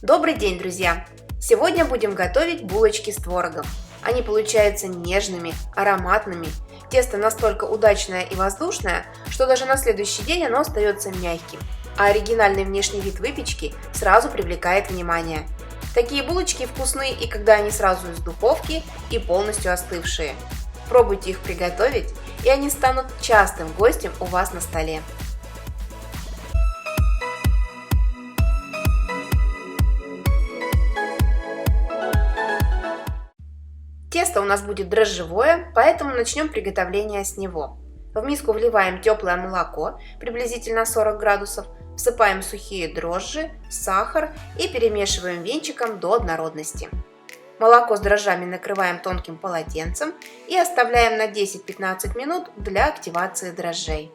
Добрый день, друзья! Сегодня будем готовить булочки с творогом. Они получаются нежными, ароматными. Тесто настолько удачное и воздушное, что даже на следующий день оно остается мягким. А оригинальный внешний вид выпечки сразу привлекает внимание. Такие булочки вкусны и когда они сразу из духовки и полностью остывшие. Пробуйте их приготовить, и они станут частым гостем у вас на столе. Тесто у нас будет дрожжевое, поэтому начнем приготовление с него. В миску вливаем теплое молоко, приблизительно 40 градусов, всыпаем сухие дрожжи, сахар и перемешиваем венчиком до однородности. Молоко с дрожжами накрываем тонким полотенцем и оставляем на 10-15 минут для активации дрожжей.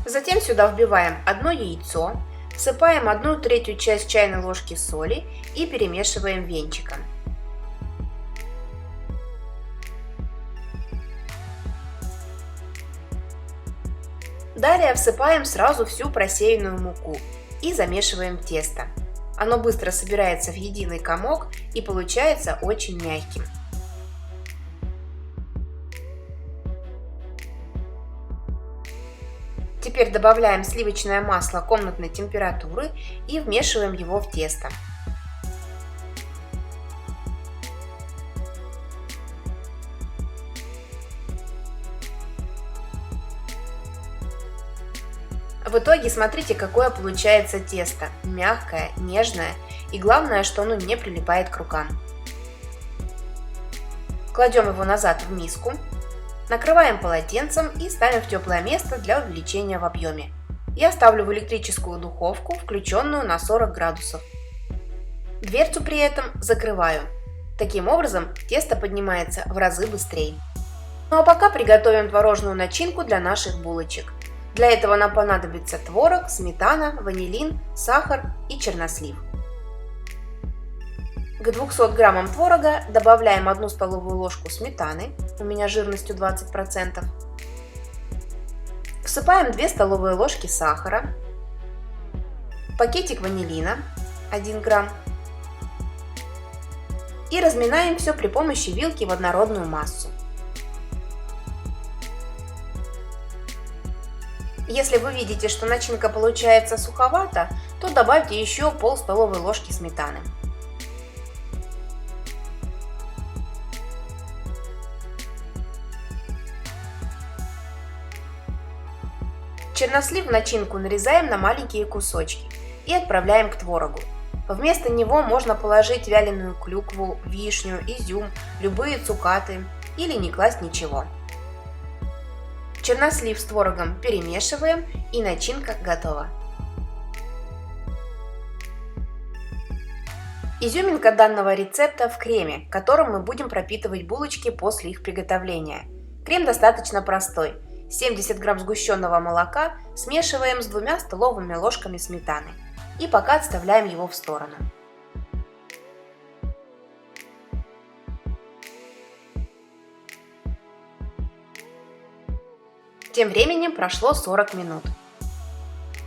Затем сюда вбиваем одно яйцо, всыпаем 1/3 часть чайной ложки соли и перемешиваем венчиком. Далее всыпаем сразу всю просеянную муку и замешиваем тесто. Оно быстро собирается в единый комок и получается очень мягким. Теперь добавляем сливочное масло комнатной температуры и вмешиваем его в тесто. В итоге смотрите, какое получается тесто. Мягкое, нежное и главное, что оно не прилипает к рукам. Кладем его назад в миску, накрываем полотенцем и ставим в теплое место для увеличения в объеме. Я ставлю в электрическую духовку, включенную на 40 градусов. Дверцу при этом закрываю. Таким образом тесто поднимается в разы быстрее. Ну а пока приготовим творожную начинку для наших булочек. Для этого нам понадобится творог, сметана, ванилин, сахар и чернослив. К 200 граммам творога добавляем 1 столовую ложку сметаны, у меня жирностью 20%. Всыпаем 2 столовые ложки сахара, пакетик ванилина 1 грамм и разминаем все при помощи вилки в однородную массу. Если вы видите, что начинка получается суховата, то добавьте еще пол столовой ложки сметаны. Чернослив в начинку нарезаем на маленькие кусочки и отправляем к творогу. Вместо него можно положить вяленую клюкву, вишню, изюм, любые цукаты или не класть ничего. Чернослив с творогом перемешиваем, и начинка готова. Изюминка данного рецепта в креме, которым мы будем пропитывать булочки после их приготовления. Крем достаточно простой. 70 грамм сгущенного молока смешиваем с 2 столовыми ложками сметаны и пока отставляем его в сторону. Тем временем прошло 40 минут.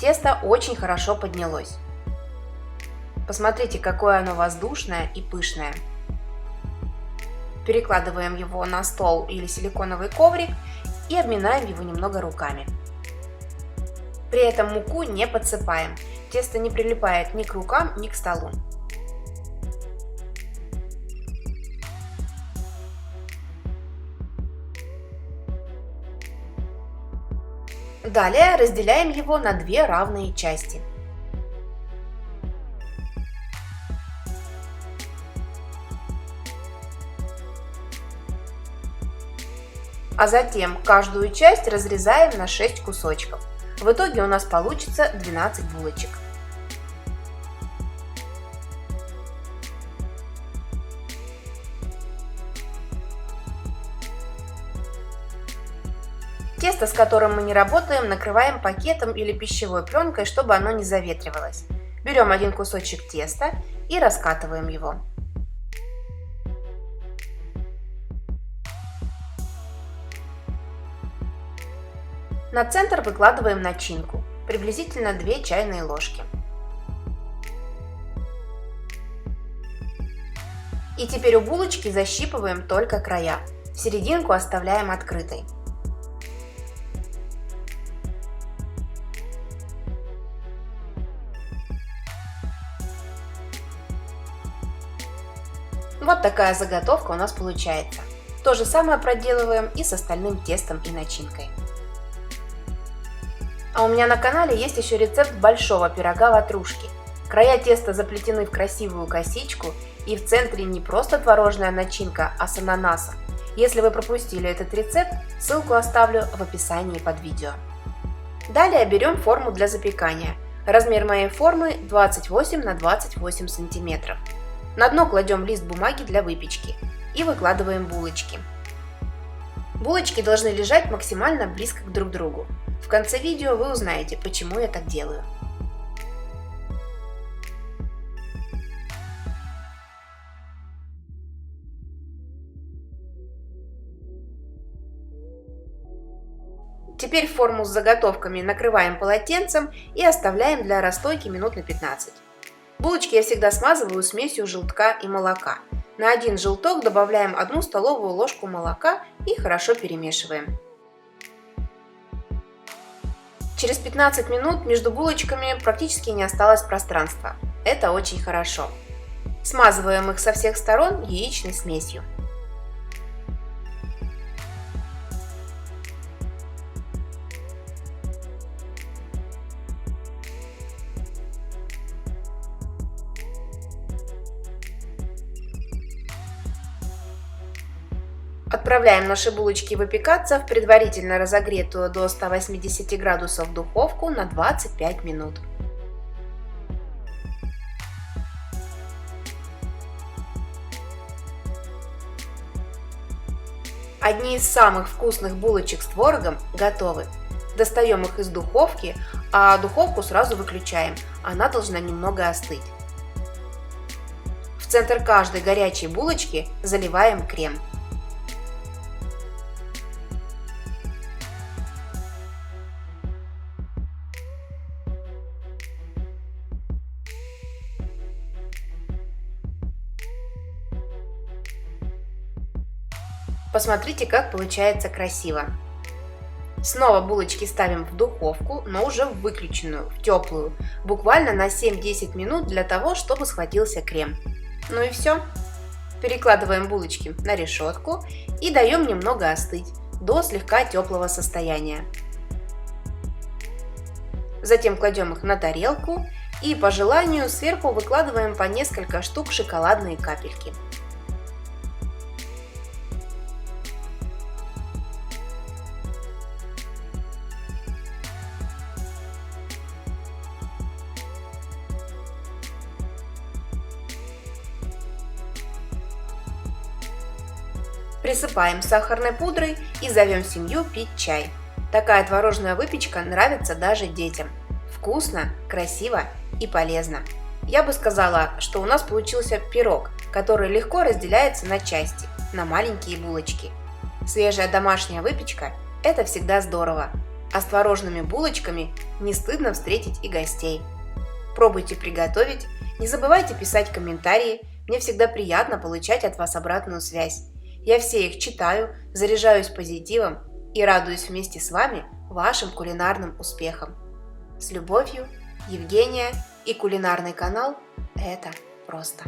Тесто очень хорошо поднялось. Посмотрите, какое оно воздушное и пышное. Перекладываем его на стол или силиконовый коврик и обминаем его немного руками. При этом муку не подсыпаем, тесто не прилипает ни к рукам, ни к столу. Далее разделяем его на 2 равные части. А затем каждую часть разрезаем на 6 кусочков. В итоге у нас получится 12 булочек. Тесто, с которым мы не работаем, накрываем пакетом или пищевой пленкой, чтобы оно не заветривалось. Берем один кусочек теста и раскатываем его. На центр выкладываем начинку, приблизительно 2 чайные ложки. И теперь у булочки защипываем только края. Серединку оставляем открытой. Вот такая заготовка у нас получается. То же самое проделываем и с остальным тестом и начинкой. А у меня на канале есть еще рецепт большого пирога ватрушки. Края теста заплетены в красивую косичку, и в центре не просто творожная начинка, а с ананасом. Если вы пропустили этот рецепт, ссылку оставлю в описании под видео. Далее берем форму для запекания. Размер моей формы 28 на 28 сантиметров. На дно кладем лист бумаги для выпечки и выкладываем булочки. Булочки должны лежать максимально близко друг к другу. В конце видео вы узнаете, почему я так делаю. Теперь форму с заготовками накрываем полотенцем и оставляем для расстойки минут на 15. Булочки я всегда смазываю смесью желтка и молока. На один желток добавляем 1 столовую ложку молока и хорошо перемешиваем. Через 15 минут между булочками практически не осталось пространства. Это очень хорошо. Смазываем их со всех сторон яичной смесью. Отправляем наши булочки выпекаться в предварительно разогретую до 180 градусов духовку на 25 минут. Одни из самых вкусных булочек с творогом готовы. Достаем их из духовки, а духовку сразу выключаем, она должна немного остыть. В центр каждой горячей булочки заливаем крем. Посмотрите, как получается красиво. Снова булочки ставим в духовку, но уже в выключенную, в теплую, буквально на 7-10 минут для того, чтобы схватился крем. Ну и все. Перекладываем булочки на решетку и даем немного остыть до слегка теплого состояния. Затем кладем их на тарелку и по желанию сверху выкладываем по несколько штук шоколадные капельки. Присыпаем сахарной пудрой и зовем семью пить чай. Такая творожная выпечка нравится даже детям. Вкусно, красиво и полезно. Я бы сказала, что у нас получился пирог, который легко разделяется на части, на маленькие булочки. Свежая домашняя выпечка – это всегда здорово, а с творожными булочками не стыдно встретить и гостей. Пробуйте приготовить, не забывайте писать комментарии, мне всегда приятно получать от вас обратную связь. Я все их читаю, заряжаюсь позитивом и радуюсь вместе с вами вашим кулинарным успехам. С любовью, Евгения и кулинарный канал «Это просто».